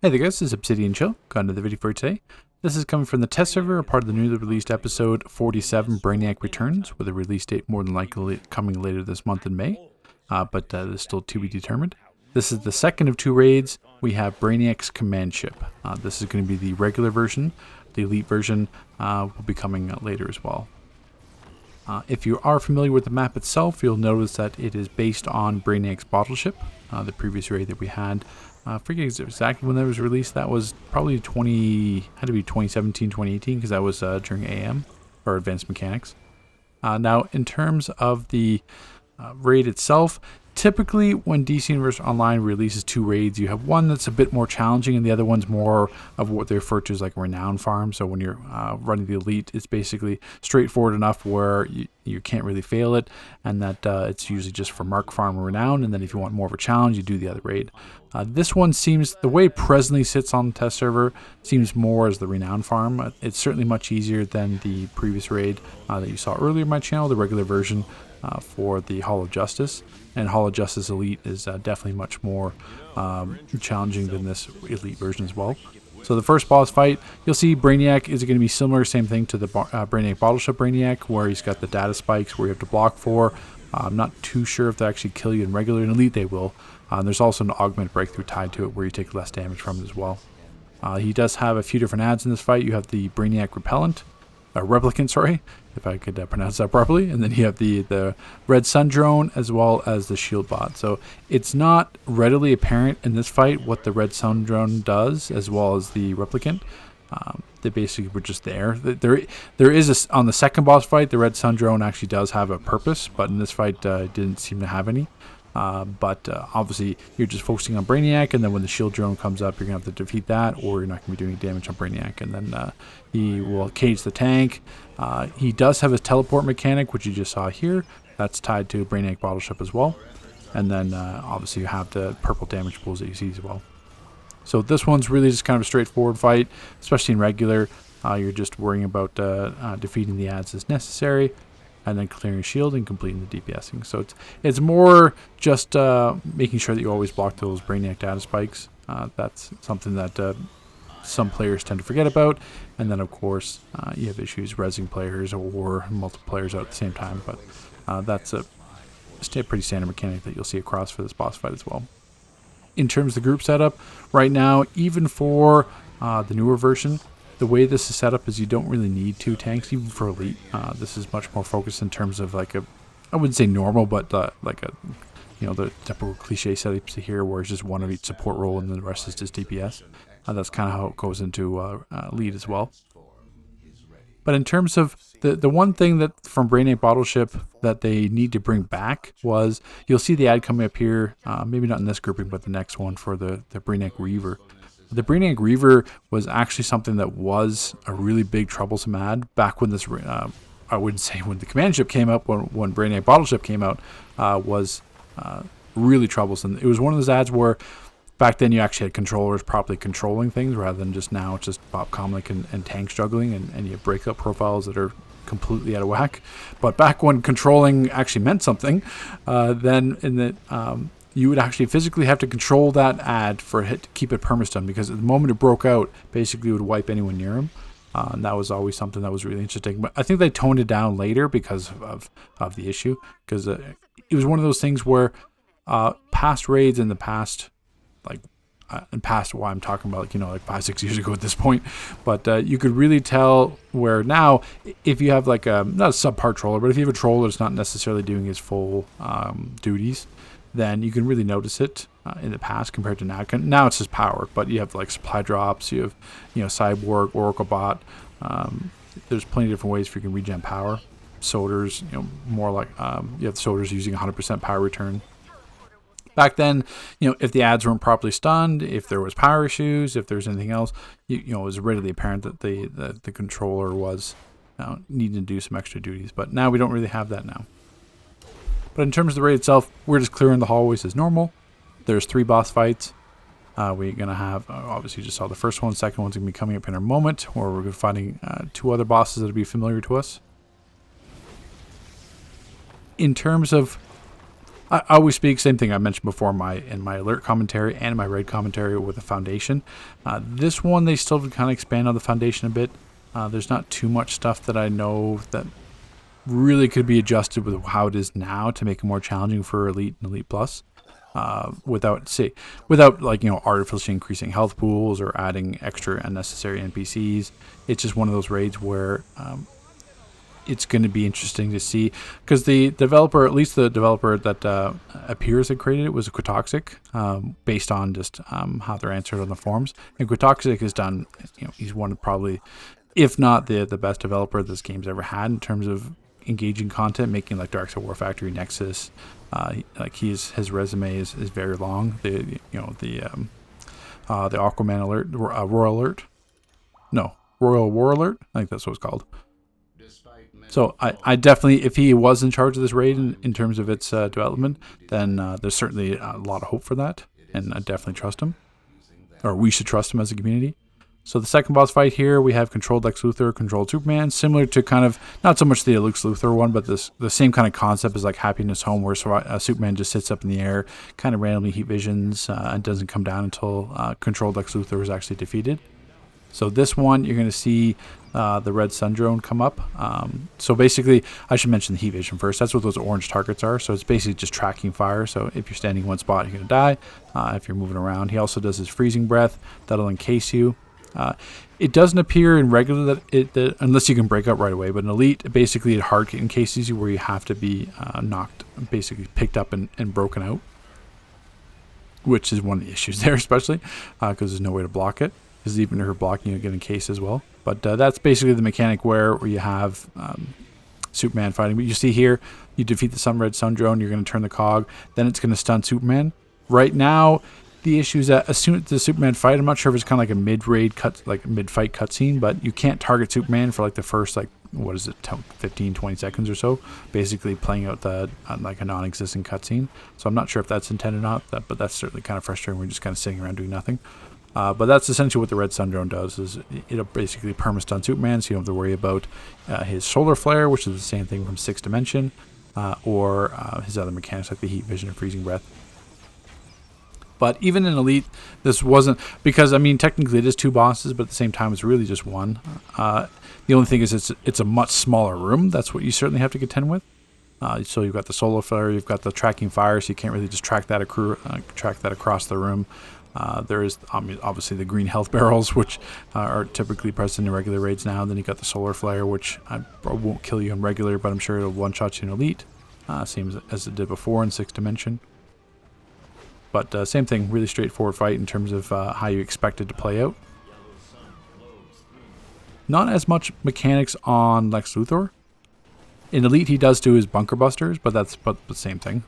Hey there guys, this is Obsidian Chill. Got another video for you today. This is coming from the test server, a part of the newly released episode 47, Brainiac Returns, with a release date more than likely coming later this month in May, but there's still to be determined. This is the second of two raids. We have Brainiac's command ship. This is going to be the regular version. The elite version will be coming later as well. If you are familiar with the map itself, you'll notice that it is based on Brainiac's bottle ship, the previous raid that we had. I forget exactly when that was released. That was probably had to be 2017, 2018, because that was during AM, or Advanced Mechanics. Now, in terms of the raid itself, typically when DC Universe Online releases two raids, you have one that's a bit more challenging and the other one's more of what they refer to as like a renown farm. So when you're running the elite, it's basically straightforward enough where you can't really fail it, and that it's usually just for mark farm or renown, and then if you want more of a challenge, you do the other raid. This one seems, the way it presently sits on the test server, seems more as the renown farm. It's certainly much easier than the previous raid that you saw earlier in my channel, the regular version for the Hall of Justice. And Hall of Justice Elite is definitely much more challenging than this Elite version as well. So the first boss fight, you'll see Brainiac is going to be similar, same thing to the Brainiac Battleship Brainiac, where he's got the data spikes where you have to block for. I'm not too sure if they actually kill you in regular and Elite, they will. There's also an augment breakthrough tied to it where you take less damage from it as well. He does have a few different adds in this fight. You have the Brainiac Replicant, sorry, if I could pronounce that properly, and then you have the Red Sun Drone as well as the Shield Bot. So it's not readily apparent in this fight what the Red Sun Drone does as well as the Replicant. They basically were just there. There is on the second boss fight, the Red Sun Drone actually does have a purpose, but in this fight it didn't seem to have any. But obviously you're just focusing on Brainiac, and then when the shield drone comes up, you're going to have to defeat that, or you're not going to be doing damage on Brainiac. And then he will cage the tank. He does have his teleport mechanic, which you just saw here. That's tied to Brainiac Battleship as well. And then obviously you have the purple damage pools that you see as well. So this one's really just kind of a straightforward fight, especially in regular. You're just worrying about defeating the adds as necessary, and then clearing shield and completing the DPSing. So it's more just making sure that you always block those Brainiac data spikes. That's something that some players tend to forget about. And then, of course, you have issues rezzing players or multiple players out at the same time. But that's a pretty standard mechanic that you'll see across for this boss fight as well. In terms of the group setup, right now, even for the newer version, the way this is set up is you don't really need two tanks, even for Elite. This is much more focused in terms of like I wouldn't say normal, but like the typical cliche setups here, where it's just one of each support role and then the rest is just DPS. That's kind of how it goes into Elite as well. But in terms of the one thing that from Brainiac Battleship that they need to bring back was, you'll see the ad coming up here, maybe not in this grouping, but the next one for the Brainiac Reaver. The Brainiac Reaver was actually something that was a really big troublesome ad back when this, I wouldn't say when the command ship came out, when Brainiac Battleship came out, was really troublesome. It was one of those ads where back then you actually had controllers properly controlling things, rather than just now it's just Bob Comlick and tanks juggling, and you have breakout profiles that are completely out of whack. But back when controlling actually meant something, then in the you would actually physically have to control that ad for it to keep it permastun, because at the moment it broke out, basically it would wipe anyone near him. And that was always something that was really interesting. But I think they toned it down later because of the issue, because it was one of those things where past raids in the past, I'm talking about like 5-6 years ago at this point, but you could really tell where now, if you have like not a subpar troller, but if you have a troller that's not necessarily doing his full duties, then you can really notice it in the past compared to now. Now it's just power, but you have like supply drops, you have Cyborg, Oracle Bot. There's plenty of different ways for you can regen power. Soders, more like you have Soders using 100% power return. Back then, if the ads weren't properly stunned, if there was power issues, if there's anything else, it was readily apparent that the controller was needing to do some extra duties. But now we don't really have that now. But in terms of the raid itself, we're just clearing the hallways as normal. There's 3 boss fights. We're going to have, obviously you just saw the first one. The second one's going to be coming up in a moment, where we're finding 2 other bosses that will be familiar to us. In terms of I always speak, same thing I mentioned before in my alert commentary and my raid commentary with the foundation. This one, they still kind of expand on the foundation a bit. There's not too much stuff that I know that really could be adjusted with how it is now to make it more challenging for Elite and Elite Plus. Without like, you know, artificially increasing health pools or adding extra unnecessary NPCs. It's just one of those raids where it's going to be interesting to see, because the developer, at least the developer that appears that created it, was a Quitoxic, based on just how they're answered on the forums. And Quitoxic has done, you know, he's one of probably, if not the best developer this game's ever had in terms of engaging content, making like Dark Side War Factory, Nexus. Like his resume is very long. The Aquaman alert, Royal Alert, no, Royal War Alert, I think that's what it's called. So I definitely, if he was in charge of this raid in terms of its development, then there's certainly a lot of hope for that, and I definitely trust him, or we should trust him as a community. So the second boss fight here, we have controlled Lex Luthor, controlled Superman, similar to kind of, not so much the Lex Luthor one, but the same kind of concept as like Happiness Home, where Superman just sits up in the air, kind of randomly heat visions, and doesn't come down until controlled Lex Luthor is actually defeated. So this one, you're going to see the red sun drone come up. So basically, I should mention the heat vision first. That's what those orange targets are. So it's basically just tracking fire. So if you're standing in one spot, you're going to die. If you're moving around, he also does his freezing breath. That'll encase you. It doesn't appear in regular that unless you can break up right away, but in Elite, basically it hard encases you, where you have to be knocked, basically picked up and broken out, which is one of the issues there, especially because there's no way to block it, because even if you're blocking, you get encased as well. But that's basically the mechanic where you have Superman fighting. But you see here, you defeat the red sun drone, you're going to turn the cog, then it's going to stun Superman. Right now, the issue is that as soon as the Superman fight, I'm not sure if it's kind of like a mid-raid cut, like mid-fight cutscene, but you can't target Superman for like the first, like, what is it, 15, 20 seconds or so, basically playing out the like a non-existent cutscene. So I'm not sure if that's intended or not, but that's certainly kind of frustrating. We're just kind of sitting around doing nothing. But that's essentially what the red sun drone does, is it'll basically perma-stun Superman, so you don't have to worry about his solar flare, which is the same thing from 6th Dimension, or his other mechanics like the heat vision and freezing breath. But even in Elite, this wasn't, because I mean technically it is 2 bosses, but at the same time it's really just one. The only thing is it's a much smaller room. That's what you certainly have to contend with. So you've got the solar flare, you've got the tracking fire, so you can't really just track that across the room. There is obviously the green health barrels, which are typically present in regular raids now. Then you got the solar flare, which won't kill you in regular, but I'm sure it'll one-shot you in Elite, same as it did before in 6th Dimension. But same thing, really straightforward fight in terms of how you expect it to play out. Not as much mechanics on Lex Luthor. In Elite, he does do his bunker busters, but that's the same thing.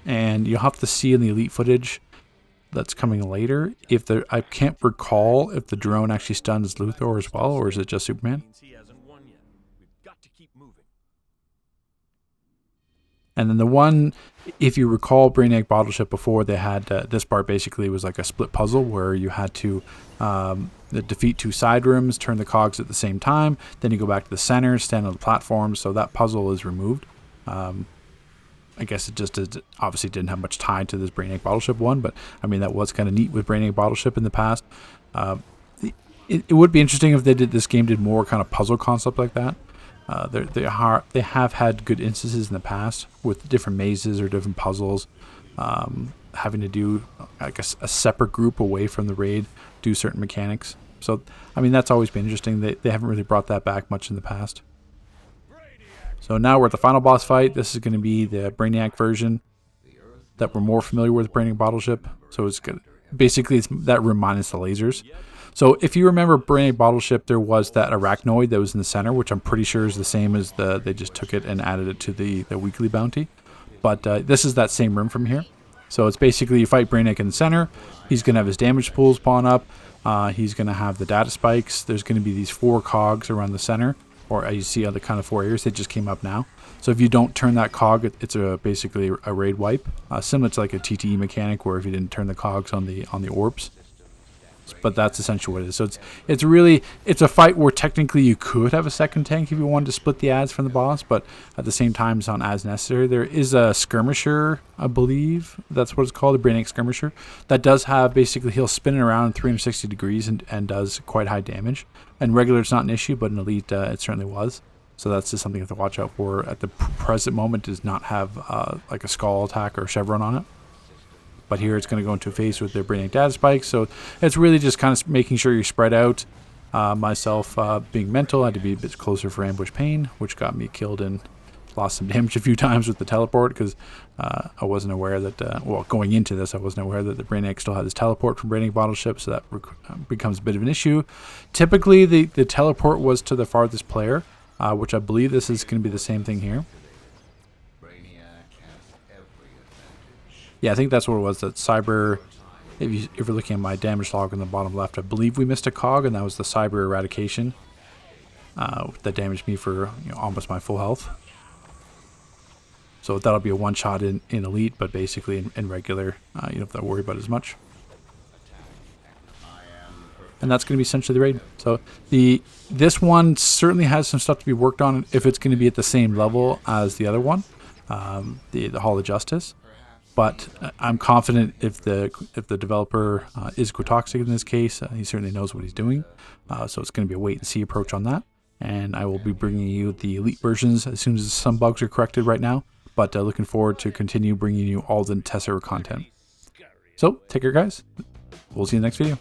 And you'll have to see in the Elite footage that's coming later if I can't recall if the drone actually stuns Luthor as well, or is it just Superman? And then the one, if you recall Brainiac Battleship before, they had this part basically was like a split puzzle where you had to defeat 2 side rooms, turn the cogs at the same time, then you go back to the center, stand on the platform, so that puzzle is removed. I guess it just obviously didn't have much tie to this Brainiac Battleship one, but I mean that was kind of neat with Brainiac Battleship in the past. It would be interesting if this game did more kind of puzzle concept like that. They have had good instances in the past with different mazes or different puzzles, having to do like a separate group away from the raid do certain mechanics. So I mean that's always been interesting. They haven't really brought that back much in the past. So now we're at the final boss fight. This is going to be the Brainiac version that we're more familiar with Brainiac Battleship. So it's good. Basically it's that room minus the lasers. So if you remember Brainiac Battleship, there was that arachnoid that was in the center, which I'm pretty sure is the same as they just took it and added it to the weekly bounty. But this is that same room from here. So it's basically you fight Brainiac in the center. He's going to have his damage pools spawn up. He's going to have the data spikes. There's going to be these 4 cogs around the center, or you see other kind of 4 areas. They just came up now. So if you don't turn that cog, it's basically a raid wipe, similar to like a TTE mechanic where if you didn't turn the cogs on the orbs. but that's essentially what it is. So it's a fight where technically you could have a second tank if you wanted to split the ads from the boss, but at the same time it's not as necessary. There is a skirmisher, I believe that's what it's called, a Brainiac skirmisher, that does have basically he'll spin it around 360 degrees and does quite high damage. And regular it's not an issue, but in elite it certainly was. So that's just something you have to watch out for. At the present moment, does not have like a skull attack or a chevron on it. But here it's going to go into a phase with their Brainiac data spikes. So it's really just kind of making sure you're spread out. Myself being mental, I had to be a bit closer for ambush pain, which got me killed and lost some damage a few times with the teleport because I wasn't aware that, well, going into this, I wasn't aware that the Brainiac still had this teleport from Brainiac bottle ship, so that becomes a bit of an issue. Typically, the teleport was to the farthest player, which I believe this is going to be the same thing here. Yeah, I think that's what it was. That cyber, if you're looking at my damage log on the bottom left, I believe we missed a cog, and that was the cyber eradication that damaged me for almost my full health. So that'll be a one shot in elite, but basically in regular, you don't have to worry about it as much. And that's going to be essentially the raid. So this one certainly has some stuff to be worked on if it's going to be at the same level as the other one, the Hall of Justice. But I'm confident if the developer is Quitoxic in this case, he certainly knows what he's doing. So it's going to be a wait and see approach on that. And I will be bringing you the elite versions as soon as some bugs are corrected right now. But looking forward to continue bringing you all the test server content. So take care, guys. We'll see you in the next video.